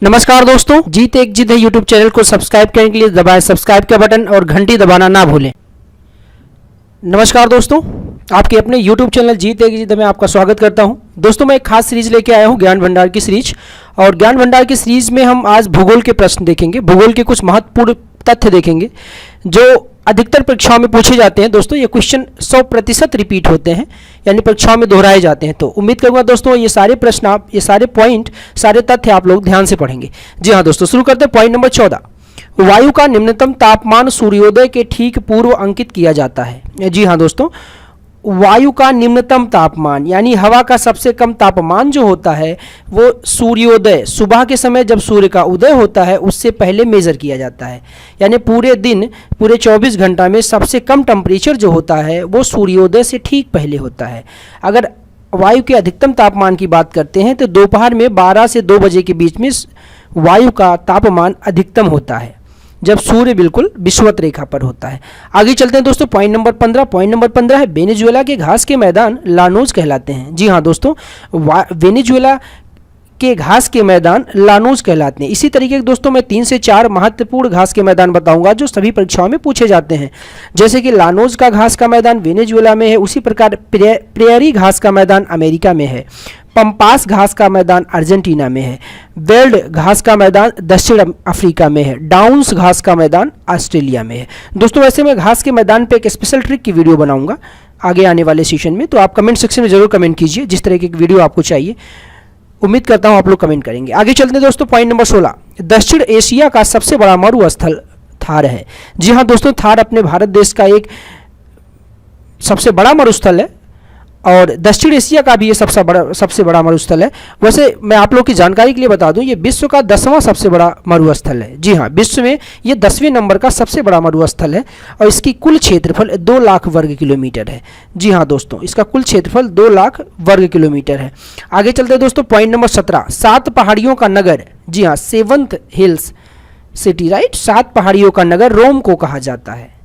नमस्कार दोस्तों, जीत एक जिद है यूट्यूब चैनल को सब्सक्राइब करने के लिए दबाएं सब्सक्राइब का बटन और घंटी दबाना ना भूलें। नमस्कार दोस्तों, आपके अपने यूट्यूब चैनल जीत एक जिद में आपका स्वागत करता हूं। दोस्तों, मैं एक खास सीरीज लेके आया हूं, ज्ञान भंडार की सीरीज। और ज्ञान भंडार की सीरीज में हम आज भूगोल के प्रश्न देखेंगे, भूगोल के कुछ महत्वपूर्ण तथ्य देखेंगे जो अधिकतर परीक्षाओं में पूछे जाते हैं। दोस्तों, ये क्वेश्चन 100% रिपीट होते हैं, यानी परीक्षाओं में दोहराए जाते हैं। तो उम्मीद करूंगा दोस्तों ये सारे प्रश्न आप, ये सारे पॉइंट, सारे तथ्य आप लोग ध्यान से पढ़ेंगे। जी हाँ दोस्तों, शुरू करते हैं। पॉइंट नंबर 14, वायु का निम्नतम तापमान सूर्योदय के ठीक पूर्व अंकित किया जाता है। जी हाँ दोस्तों, वायु का निम्नतम तापमान यानी हवा का सबसे कम तापमान जो होता है वो सूर्योदय, सुबह के समय जब सूर्य का उदय होता है उससे पहले मेज़र किया जाता है। यानी पूरे दिन, पूरे 24 घंटा में सबसे कम टेम्परेचर जो होता है वो सूर्योदय से ठीक पहले होता है। अगर वायु के अधिकतम तापमान की बात करते हैं तो दोपहर में 12 से 2 बजे के बीच में वायु का तापमान अधिकतम होता है, जब सूर्य बिल्कुल विषुवत रेखा पर होता है। आगे चलते हैं दोस्तों, पॉइंट नंबर 15। पॉइंट नंबर 15 है, वेनेजुएला के घास के मैदान लानोज कहलाते हैं। जी हाँ दोस्तों, वेनेजुएला के घास के मैदान लानोज कहलाते हैं। इसी तरीके के दोस्तों मैं 3 से 4 महत्वपूर्ण घास के मैदान बताऊंगा जो सभी परीक्षाओं में पूछे जाते हैं। जैसे कि लानोज का घास का मैदान वेनेजुएला में है, उसी प्रकार प्रेयरी घास का मैदान अमेरिका में है, पंपास घास का मैदान अर्जेंटीना में है, वेल्ड घास का मैदान दक्षिण अफ्रीका में है, डाउन्स घास का मैदान ऑस्ट्रेलिया में है। दोस्तों, वैसे मैं घास के मैदान पे एक स्पेशल ट्रिक की वीडियो बनाऊंगा आगे आने वाले सेशन में, तो आप कमेंट सेक्शन में जरूर कमेंट कीजिए जिस तरह की वीडियो आपको चाहिए। उम्मीद करता हूं आप लोग कमेंट करेंगे। आगे चलते हैं दोस्तों, पॉइंट नंबर 16, दक्षिण एशिया का सबसे बड़ा मरुस्थल थार है। जी हाँ दोस्तों, थार अपने भारत देश का एक सबसे बड़ा मरुस्थल है और दक्षिण एशिया का भी ये सबसे बड़ा मरुस्थल है। वैसे मैं आप लोग की जानकारी के लिए बता दूं, ये विश्व का 10वां सबसे बड़ा मरुस्थल है। जी हाँ, विश्व में ये 10वें नंबर का सबसे बड़ा मरुस्थल है और इसकी कुल क्षेत्रफल 2 लाख वर्ग किलोमीटर है। जी हाँ दोस्तों, इसका कुल क्षेत्रफल 2 लाख वर्ग किलोमीटर है। आगे चलते हैं दोस्तों, पॉइंट नंबर 17, 7 पहाड़ियों का नगर। जी हाँ, 7th हिल्स सिटी, राइट, 7 पहाड़ियों का नगर रोम को कहा जाता है।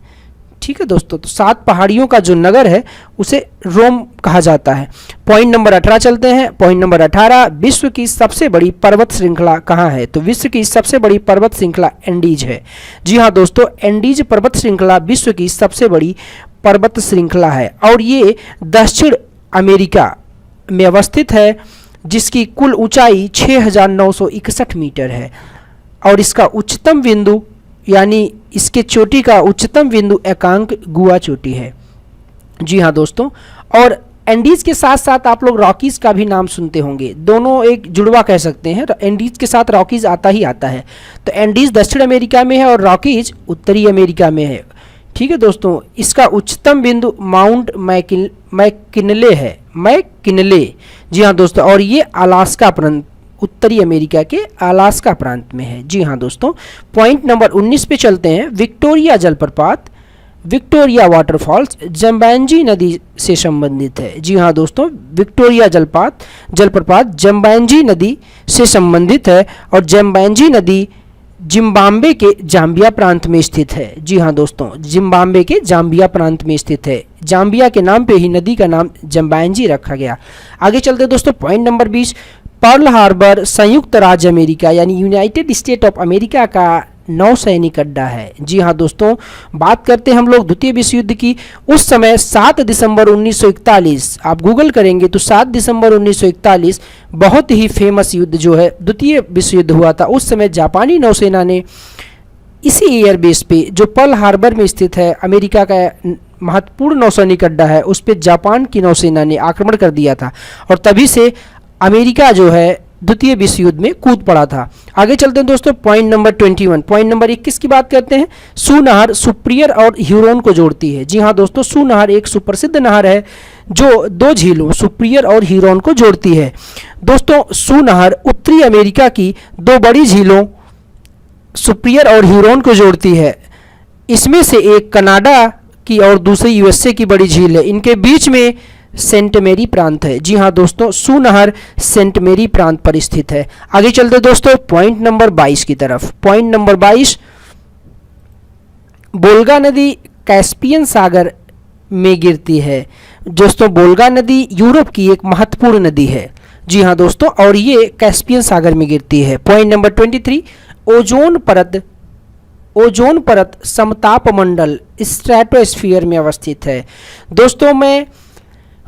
ठीक है दोस्तों, तो 7 पहाड़ियों का जो नगर है उसे रोम कहा जाता है। पॉइंट नंबर 18 चलते हैं। पॉइंट नंबर 18, विश्व की सबसे बड़ी पर्वत श्रृंखला कहाँ है? तो विश्व की सबसे बड़ी पर्वत श्रृंखला एंडीज है। जी हाँ दोस्तों, एंडीज पर्वत श्रृंखला विश्व की सबसे बड़ी पर्वत श्रृंखला है और ये दक्षिण अमेरिका में अवस्थित है, जिसकी कुल ऊंचाई 6961 मीटर है और इसका उच्चतम बिंदु यानी इसके चोटी का उच्चतम बिंदु एकांक गुआ चोटी है। जी हाँ दोस्तों, और एंडीज के साथ साथ आप लोग रॉकीज का भी नाम सुनते होंगे, दोनों एक जुड़वा कह सकते हैं। एंडीज के साथ रॉकीज आता ही आता है। तो एंडीज दक्षिण अमेरिका में है और रॉकीज उत्तरी अमेरिका में है। ठीक है दोस्तों, इसका उच्चतम बिंदु माउंट मैकिनले है, मैकिनले। जी हाँ दोस्तों, और ये अलास्का प्रांत, उत्तरी अमेरिका के अलास्का प्रांत में है। जी हाँ दोस्तों, पॉइंट नंबर 19 पे चलते हैं। विक्टोरिया जलप्रपात, विक्टोरिया वाटरफॉल्स जम्बैंजी नदी से संबंधित है। जी हाँ दोस्तों, विक्टोरिया जलप्रपात जम्बैंजी नदी से संबंधित है और जम्बैंजी नदी जिम्बाब्वे के जाम्बिया प्रांत में स्थित है। जी हाँ दोस्तों, जिम्बाब्वे के जाम्बिया प्रांत में स्थित है। जाम्बिया के नाम पे ही नदी का नाम जम्बैंजी रखा गया। आगे चलते हैं दोस्तों, पॉइंट नंबर 20, पर्ल हार्बर संयुक्त राज्य अमेरिका यानी यूनाइटेड स्टेट ऑफ अमेरिका का नौसैनिक अड्डा है। जी हाँ दोस्तों, बात करते हैं हम लोग द्वितीय विश्व युद्ध की। उस समय 7 दिसंबर 1941, आप गूगल करेंगे तो 7 दिसंबर 1941 बहुत ही फेमस युद्ध जो है द्वितीय विश्व युद्ध हुआ था। उस समय जापानी नौसेना ने इसी एयरबेस पे जो पर्ल हार्बर में स्थित है, अमेरिका का महत्वपूर्ण नौसैनिक अड्डा है, उस पर जापान की नौसेना ने आक्रमण कर दिया था और तभी से अमेरिका जो है द्वितीय विश्व युद्ध में कूद पड़ा था। आगे चलते हैं दोस्तों, पॉइंट नंबर 21। पॉइंट नंबर 21 की बात करते हैं। सू नहर सुप्रियर और ह्यूरोन को जोड़ती है। जी हाँ दोस्तों, सू नहर एक सुप्रसिद्ध नहर है जो 2 झीलों सुप्रियर और ह्यूरोन को जोड़ती है। दोस्तों, सू नहर उत्तरी अमेरिका की 2 बड़ी झीलों सुप्रियर और ह्यूरोन को जोड़ती है। इसमें से एक कनाडा की और दूसरी यूएसए की बड़ी झील है। इनके बीच में सेंट मेरी प्रांत है। जी हाँ दोस्तों, सू नहर सेंट मेरी प्रांत पर स्थित है। आगे चलते दोस्तों, पॉइंट नंबर 22 की तरफ। पॉइंट नंबर 22, बोल्गा नदी कैस्पियन सागर में गिरती है। दोस्तों, बोल्गा नदी यूरोप की एक महत्वपूर्ण नदी है। जी हाँ दोस्तों, और ये कैस्पियन सागर में गिरती है। पॉइंट नंबर 23, ओजोन परत समताप मंडल स्ट्रेटोस्फीयर में अवस्थित है। दोस्तों मैं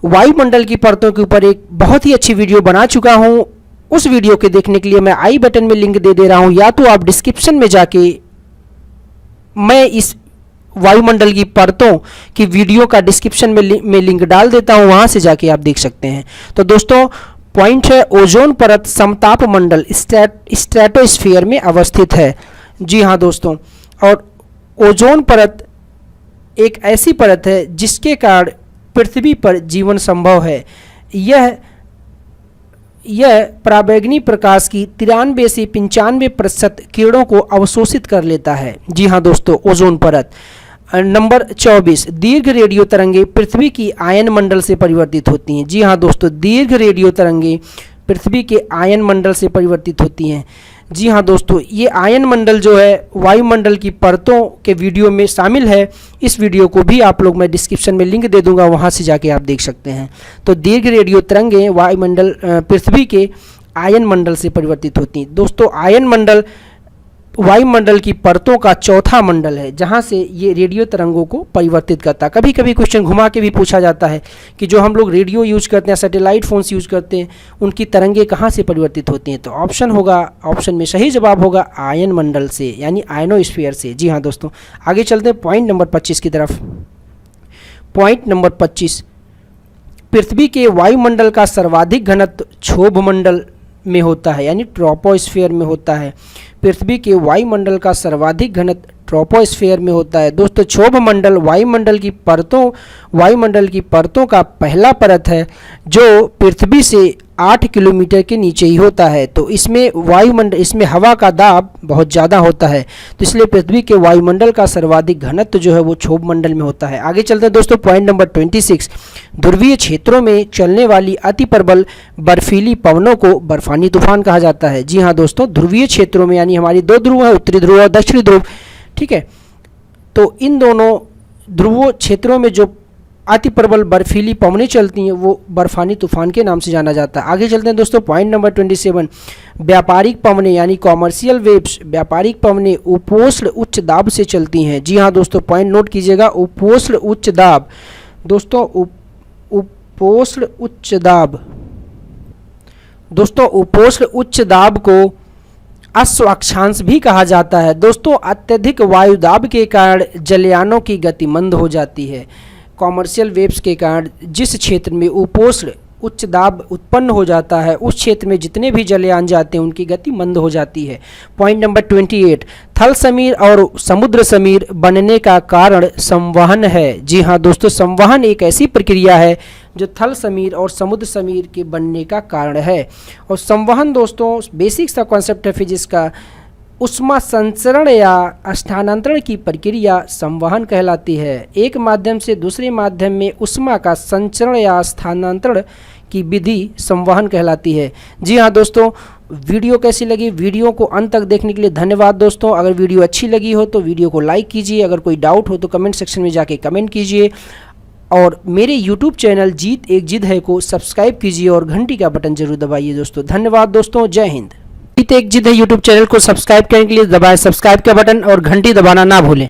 वायुमंडल की परतों के ऊपर एक बहुत ही अच्छी वीडियो बना चुका हूँ। उस वीडियो के देखने के लिए मैं आई बटन में लिंक दे रहा हूँ, या तो आप डिस्क्रिप्शन में जाके मैं इस वायुमंडल की परतों की वीडियो का डिस्क्रिप्शन में लिंक डाल देता हूँ, वहाँ से जाके आप देख सकते हैं। तो दोस्तों पॉइंट है ओजोन परत समताप मंडल स्ट्रेटोस्फीयर में अवस्थित है। जी हाँ दोस्तों, और ओजोन परत एक ऐसी परत है जिसके कारण पृथ्वी पर जीवन संभव है। यह पराबैंगनी प्रकाश की 93 से 95% किरणों को अवशोषित कर लेता है। जी हाँ दोस्तों, ओजोन परत। नंबर 24, दीर्घ रेडियो तरंगे पृथ्वी की आयन मंडल से परिवर्तित होती हैं। जी हाँ दोस्तों, दीर्घ रेडियो तरंगे पृथ्वी के आयन मंडल से परिवर्तित होती हैं। जी हाँ दोस्तों, ये आयन मंडल जो है वायुमंडल की परतों के वीडियो में शामिल है। इस वीडियो को भी आप लोग मैं डिस्क्रिप्शन में लिंक दे दूंगा, वहाँ से जाके आप देख सकते हैं। तो दीर्घ रेडियो तरंगें वायुमंडल पृथ्वी के आयन मंडल से परिवर्तित होती हैं। दोस्तों आयन मंडल वायुमंडल की परतों का चौथा मंडल है जहां से ये रेडियो तरंगों को परिवर्तित करता है। कभी कभी क्वेश्चन घुमा के भी पूछा जाता है कि जो हम लोग रेडियो यूज करते हैं, सैटेलाइट फोन्स यूज करते हैं, उनकी तरंगे कहाँ से परिवर्तित होती हैं। तो ऑप्शन में सही जवाब होगा आयन मंडल से, यानी आयनोस्फीयर से। जी हाँ दोस्तों, आगे चलते हैं पॉइंट नंबर 25 की तरफ। पॉइंट नंबर 25, पृथ्वी के वायुमंडल का सर्वाधिक घनत्व क्षोभ मंडल में होता है, यानी ट्रोपोस्फीयर में होता है। पृथ्वी के वायुमंडल का सर्वाधिक घनत्व ट्रोपोस्फीयर में होता है। दोस्तों क्षोभ मंडल वायुमंडल की परतों का पहला परत है जो पृथ्वी से 8 किलोमीटर के नीचे ही होता है। तो इसमें हवा का दाब बहुत ज़्यादा होता है, तो इसलिए पृथ्वी के वायुमंडल का सर्वाधिक घनत्व जो है वो क्षोभ मंडल में होता है। आगे चलते हैं दोस्तों, पॉइंट नंबर 26, ध्रुवीय क्षेत्रों में चलने वाली अति प्रबल बर्फीली पवनों को बर्फानी तूफान कहा जाता है। जी हाँ दोस्तों, ध्रुवीय क्षेत्रों में, यानी हमारी 2 ध्रुव है, उत्तरी ध्रुव और दक्षिणी ध्रुव, ठीक है। तो इन दोनों ध्रुवों क्षेत्रों में जो अति प्रबल बर्फीली पवनें चलती हैं वो बर्फानी तूफान के नाम से जाना जाता है। आगे चलते हैं दोस्तों, पॉइंट नंबर 27, व्यापारिक पवनें यानी कॉमर्शियल वेव्स, व्यापारिक पवनें उपोष्ण उच्च दाब से चलती हैं। जी हाँ दोस्तों, पॉइंट नोट कीजिएगा, उपोष्ण उच्च दाब। दोस्तों उपोष्ण उच्च दाब, दोस्तों उपोष्ण उच्च दाब को अश्व अक्षांश भी कहा जाता है। दोस्तों अत्यधिक वायु दाब के कारण जलयानों की गति मंद हो जाती है। कॉमर्शियल वेव्स के कारण जिस क्षेत्र में उपोष्ण उच्च दाब उत्पन्न हो जाता है, उस क्षेत्र में जितने भी जलयान जाते हैं उनकी गति मंद हो जाती है। पॉइंट नंबर 28, थल समीर और समुद्र समीर बनने का कारण संवहन है। जी हाँ दोस्तों, संवहन एक ऐसी प्रक्रिया है जो थल समीर और समुद्र समीर के बनने का कारण है। और संवहन दोस्तों बेसिक सा कॉन्सेप्ट है फिजिक्स का, उष्मा संचरण या स्थानांतरण की प्रक्रिया संवहन कहलाती है। एक माध्यम से दूसरे माध्यम में उष्मा का संचरण या स्थानांतरण की विधि संवहन कहलाती है। जी हाँ दोस्तों, वीडियो कैसी लगी, वीडियो को अंत तक देखने के लिए धन्यवाद दोस्तों। अगर वीडियो अच्छी लगी हो तो वीडियो को लाइक कीजिए, अगर कोई डाउट हो तो कमेंट सेक्शन में जाके कमेंट कीजिए, और मेरे YouTube चैनल जीत एक जिद है को सब्सक्राइब कीजिए और घंटी का बटन जरूर दबाइए दोस्तों। धन्यवाद दोस्तों, जय हिंद। जीत एक जिद है YouTube चैनल को सब्सक्राइब करने के लिए दबाएं सब्सक्राइब का बटन और घंटी दबाना ना भूलें।